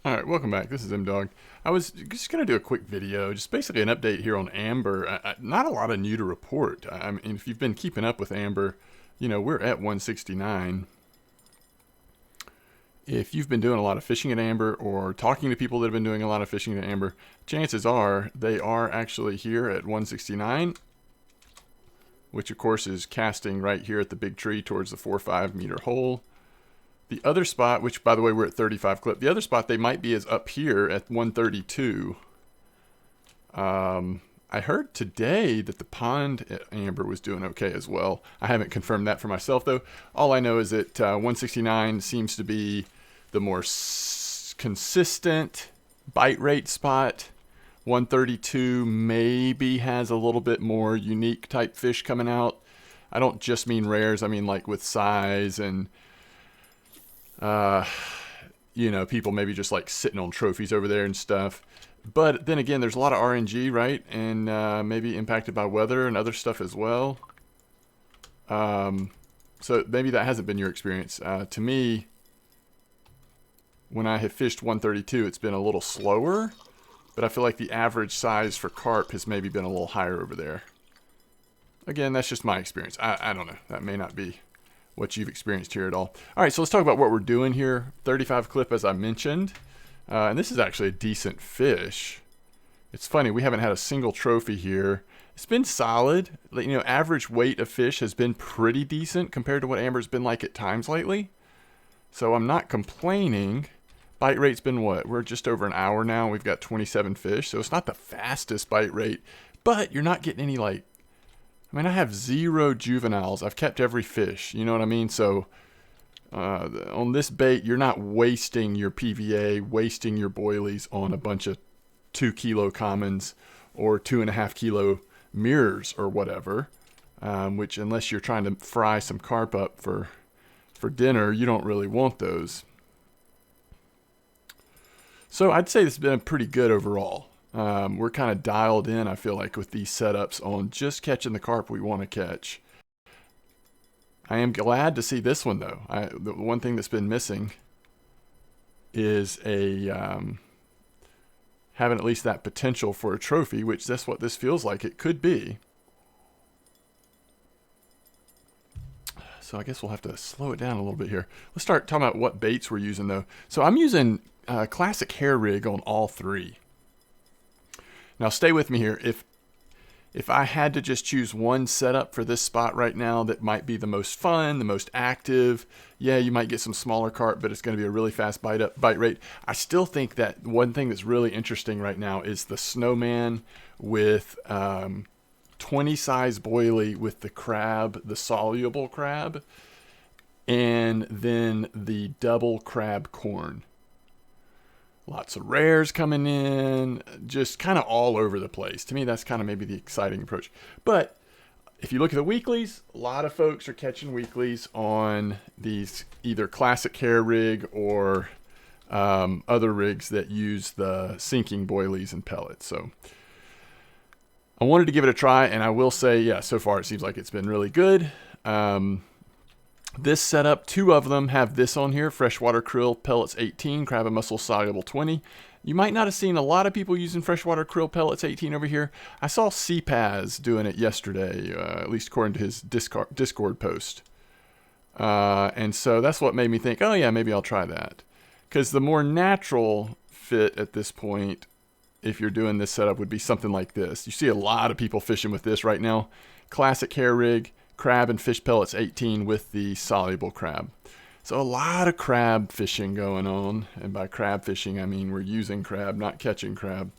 Alright, welcome back. This is M-Dog. I was just going to do a quick video, just basically an update here on Amber. Not a lot of new to report. I mean, if you've been keeping up with Amber, you know, we're at 169. If you've been doing a lot of fishing at Amber or talking to people that have been doing a lot of fishing at Amber, chances are they are actually here at 169, which of course is casting right here at the big tree towards the 4-5 meter hole. The other spot, which by the way we're at 35 clip, the other spot they might be is up here at 132. I heard today that the pond at Amber was doing okay as well. I haven't confirmed that for myself though. All I know is that 169 seems to be the more consistent bite rate spot. 132 maybe has a little bit more unique type fish coming out. I don't just mean rares, I mean like with size and you know, people maybe just like sitting on trophies over there and stuff. But then again, there's a lot of RNG, right? And maybe impacted by weather and other stuff as well. So maybe that hasn't been your experience. To me, when I have fished 132, it's been a little slower. But I feel like the average size for carp has maybe been a little higher over there. Again, that's just my experience. I don't know. That may not be what you've experienced here at all. All right, so let's talk about what we're doing here. 35 clip, as I mentioned. And this is actually a decent fish. It's funny, we haven't had a single trophy here. It's been solid. You know, average weight of fish has been pretty decent compared to what Amber's been like at times lately. So I'm not complaining. Bite rate's been what? We're just over an hour now. We've got 27 fish. So it's not the fastest bite rate, but you're not getting any like, I mean, I have 0 juveniles. I've kept every fish. You know what I mean? So on this bait, you're not wasting your PVA, wasting your boilies on a bunch of 2 kilo commons or 2.5 kilo mirrors or whatever. Which, unless you're trying to fry some carp up for dinner, you don't really want those. So I'd say this has been pretty good overall. We're kind of dialed in, I feel like, with these setups on just catching the carp we want to catch. I am glad to see this one, though. The one thing that's been missing is having at least that potential for a trophy, which that's what this feels like it could be. So I guess we'll have to slow it down a little bit here. Let's start talking about what baits we're using, though. So I'm using classic hair rig on all 3. Now stay with me here. If I had to just choose one setup for this spot right now that might be the most fun, the most active, yeah, you might get some smaller carp, but it's going to be a really fast bite rate. I still think that one thing that's really interesting right now is the snowman with 20 size boilie with the crab, the soluble crab, and then the double crab corn. Lots of rares coming in, just kind of all over the place. To me, that's kind of maybe the exciting approach. But if you look at the weeklies, a lot of folks are catching weeklies on these either classic hair rig or other rigs that use the sinking boilies and pellets. So I wanted to give it a try, and I will say, yeah, so far it seems like it's been really good. This setup, 2 of them have this on here, freshwater krill pellets 18, crab and mussel soluble 20. You might not have seen a lot of people using freshwater krill pellets 18 over here. I saw CPAZ doing it yesterday, at least according to his Discord post. And so that's what made me think, oh yeah, maybe I'll try that. Because the more natural fit at this point, if you're doing this setup, would be something like this. You see a lot of people fishing with this right now. Classic hair rig, crab and fish pellets 18 with the soluble crab. So a lot of crab fishing going on. And by crab fishing, I mean we're using crab, not catching crab.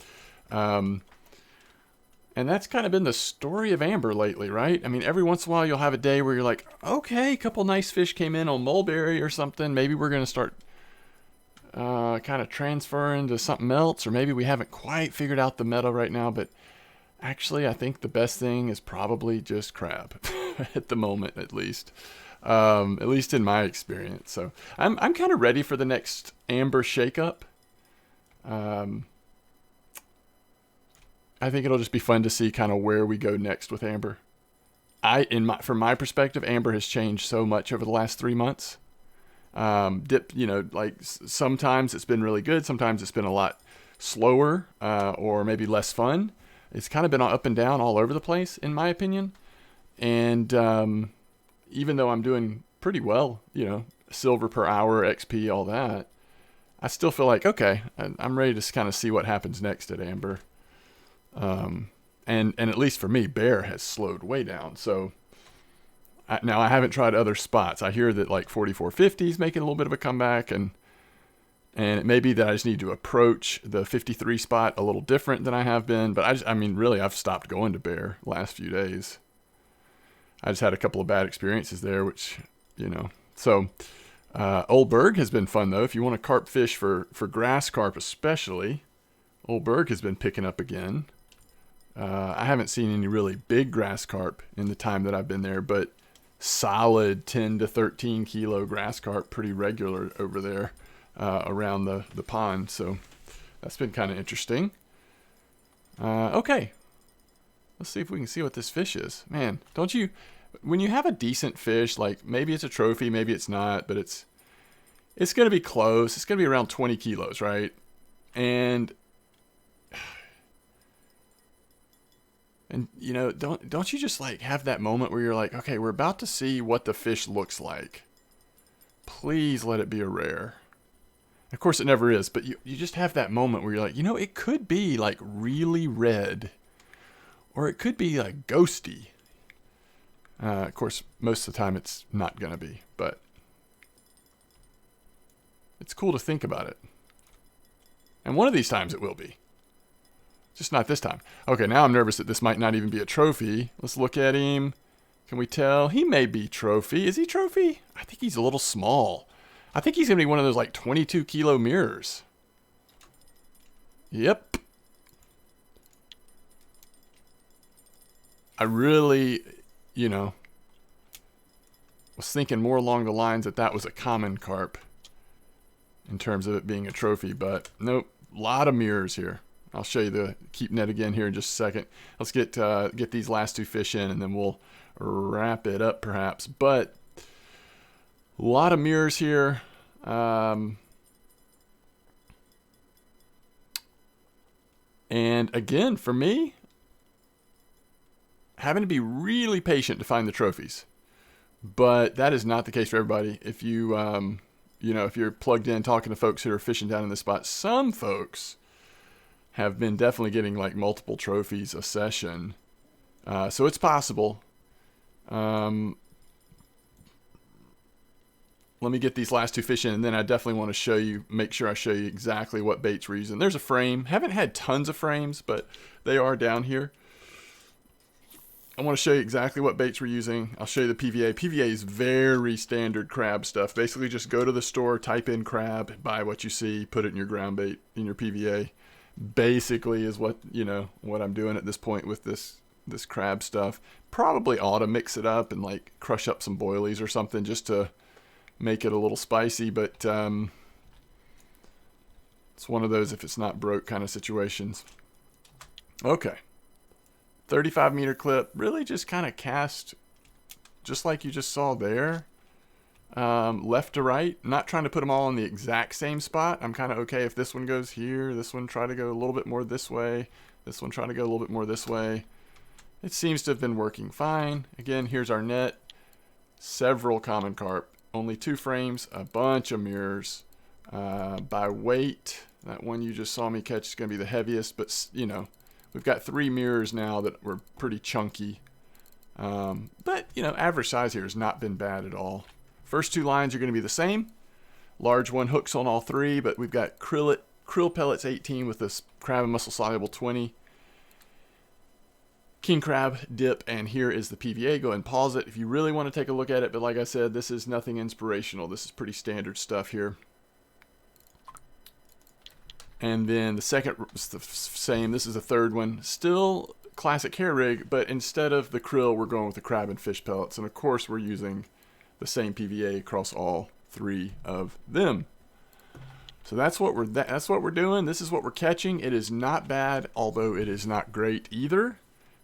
And that's kind of been the story of Amber lately, right? I mean, every once in a while you'll have a day where you're like, okay, a couple nice fish came in on mulberry or something. Maybe we're going to start kind of transferring to something else. Or maybe we haven't quite figured out the meta right now. But actually, I think the best thing is probably just crab. At the moment, at least in my experience. So I'm kind of ready for the next Amber shakeup. I think it'll just be fun to see kind of where we go next with Amber. From my perspective, Amber has changed so much over the last 3 months. Dip, like sometimes it's been really good. Sometimes it's been a lot slower, or maybe less fun. It's kind of been up and down all over the place, in my opinion. And even though I'm doing pretty well, silver per hour, XP, all that, I still feel like, okay, I'm ready to kind of see what happens next at Amber. And at least for me, Bear has slowed way down. So now I haven't tried other spots. I hear that like 4450 is making a little bit of a comeback, and it may be that I just need to approach the 53 spot a little different than I have been. But really, I've stopped going to Bear the last few days. I just had a couple of bad experiences there, which, So, Old Berg has been fun, though. If you want to carp fish for grass carp especially, Old Berg has been picking up again. I haven't seen any really big grass carp in the time that I've been there, but solid 10 to 13 kilo grass carp pretty regular over there around the pond. So that's been kind of interesting. Okay. Let's see if we can see what this fish is. Man, don't you, when you have a decent fish, like maybe it's a trophy, maybe it's not, but it's going to be close. It's going to be around 20 kilos, right? And don't you just like have that moment where you're like, okay, we're about to see what the fish looks like. Please let it be a rare. Of course it never is, but you just have that moment where you're like, it could be like really red, or it could be like ghosty. Of course, most of the time it's not going to be, but it's cool to think about it. And one of these times it will be. Just not this time. Okay, now I'm nervous that this might not even be a trophy. Let's look at him. Can we tell? He may be trophy. Is he trophy? I think he's a little small. I think he's going to be one of those like 22 kilo mirrors. Yep. I really, was thinking more along the lines that was a common carp in terms of it being a trophy, but nope. A lot of mirrors here. I'll show you the keep net again here in just a second. Let's get these last two fish in, and then we'll wrap it up perhaps. But a lot of mirrors here. And again, for me, having to be really patient to find the trophies. But that is not the case for everybody. If you, if you're plugged in talking to folks who are fishing down in this spot, some folks have been definitely getting like multiple trophies a session. So it's possible. Let me get these last two fish in, and then I definitely want to make sure I show you exactly what baits we're using. There's a frame. Haven't had tons of frames, but they are down here. I want to show you exactly what baits we're using. I'll show you the PVA. PVA is very standard crab stuff. Basically just go to the store, type in crab, buy what you see, put it in your ground bait, in your PVA. Basically is what I'm doing at this point with this crab stuff. Probably ought to mix it up and like crush up some boilies or something just to make it a little spicy, but it's one of those if it's not broke kind of situations. Okay. 35 meter clip, really just kind of cast just like you just saw there, left to right. Not trying to put them all in the exact same spot. I'm kind of okay if this one goes here, this one try to go a little bit more this way, this one try to go a little bit more this way. It seems to have been working fine. Again, here's our net. Several common carp, only 2 frames, a bunch of mirrors. By weight, that one you just saw me catch is going to be the heaviest, but we've got 3 mirrors now that were pretty chunky. But, average size here has not been bad at all. First 2 lines are going to be the same. Large one hooks on all 3, but we've got krill pellets 18 with this crab and mussel soluble 20. King crab dip, and here is the PVA. Go ahead and pause it if you really want to take a look at it. But like I said, this is nothing inspirational. This is pretty standard stuff here. And then the second is the same. This is the third one. Still classic hair rig, but instead of the krill, we're going with the crab and fish pellets. And of course, we're using the same PVA across all 3 of them. So that's what we're doing. This is what we're catching. It is not bad, although it is not great either.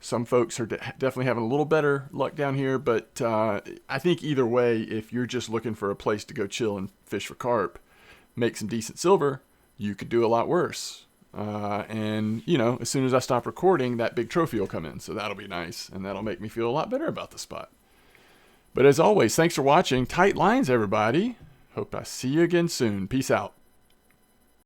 Some folks are definitely having a little better luck down here, but I think either way, if you're just looking for a place to go chill and fish for carp, make some decent silver, you could do a lot worse. And, you know, as soon as I stop recording, that big trophy will come in, so that'll be nice, and that'll make me feel a lot better about the spot. But as always, thanks for watching. Tight lines, everybody. Hope I see you again soon. Peace out.